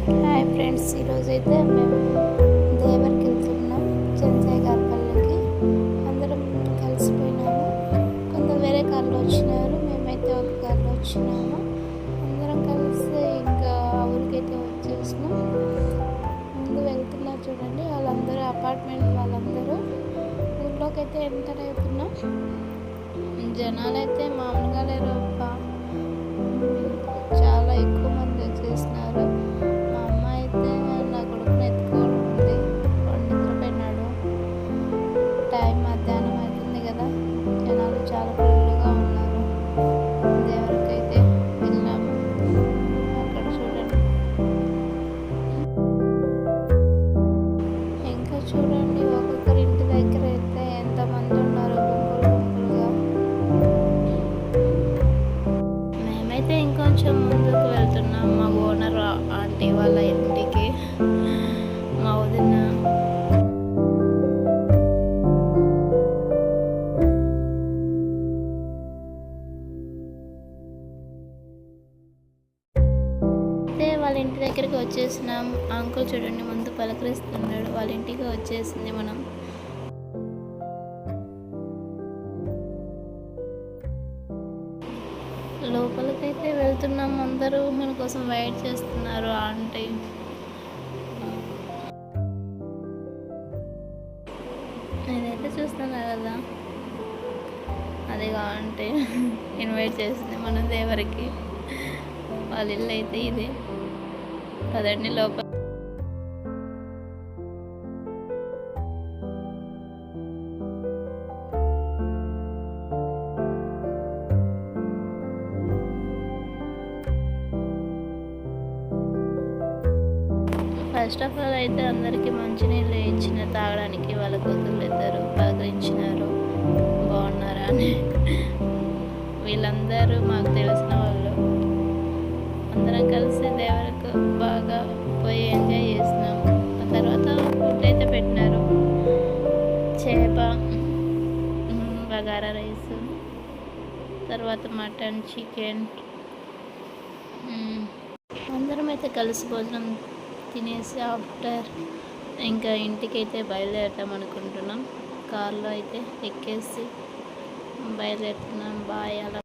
Hi friends, ఈరోజైతే మేము దేవరికి వెళ్తున్నాం. చెంచయ్య గారి పల్లెకి అందరం కలిసిపోయినాము. కొందరు వేరే కార్లో వచ్చినారు, మేమైతే ఒక కార్లో వచ్చినాము. అందరం కలిసి ఇంకా ఆ ఊరికైతే వచ్చేసినాం. ముందు వెళ్తున్నారు చూడండి, వాళ్ళందరూ అపార్ట్మెంట్ వాళ్ళందరూ ఊళ్ళోకి అయితే ఎంటర్ అవుతున్నాం. జనాలు అయితే మామూలుగా లేరు, చాలా ఎక్కువ మంది వచ్చేసినారు. మా అమ్మ అయితే నా కొడుకుని ఎత్తుకోవడం ఉంది, వాడు నిద్రపోయినాడు. టైం మధ్యాహ్నం అవుతుంది కదా, జనాలు చాలా ఫుల్గా ఉన్నారు. దేవుడికైతే వెళ్ళాము. అక్కడ చూడండి, ఇంకా చూడండి ఒక్కొక్కరి ఇంటి దగ్గర అయితే ఎంతమంది ఉన్నారు, గుంపులుగా. మేమైతే ఇంకొంచెం ముందుకు వెళ్తున్నాం, మా ఓనర్ ఆంటీ వాళ్ళ ఇంటికి. మా వదిన అయితే వాళ్ళ ఇంటి దగ్గరికి వచ్చేసినాం. అంకుల్ చూడండి ముందు పలకరిస్తున్నాడు, వాళ్ళ ఇంటికి వచ్చేసింది. మనం లోపలికైతే వెళ్తున్నాం. అందరూ మన కోసం వెయిట్ చేస్తున్నారు. ఆంటీ నేనైతే చూస్తున్నా కదా, అదిగా ఆంటీ ఇన్వైట్ చేసింది మన దేవరికి. వాళ్ళ ఇల్లు అయితే ఇది. పదండి లోపల. ఫస్ట్ ఆఫ్ ఆల్ అయితే అందరికీ మంచినీళ్ళు ఇచ్చిన తాగడానికి. వాళ్ళ కూతుర్లు ఇద్దరు పలకరించినారు, బాగున్నారా అని. వీళ్ళందరూ మాకు తెలిసిన వాళ్ళు. అందరం కలిసి దేవరకు బాగా పోయి ఎంజాయ్ చేసినాం. ఆ తర్వాత ఫుడ్ అయితే పెట్టినారు, చేప, బగారా రైస్, తర్వాత మటన్, చికెన్. అందరం అయితే కలిసి భోజనం తినేసి ఆఫ్టర్ ఇంకా ఇంటికైతే బయలుదేరుతాం అనుకుంటున్నాం. కార్లో అయితే ఎక్కేసి బయలుదేరుతున్నాం. బాయ్. అలా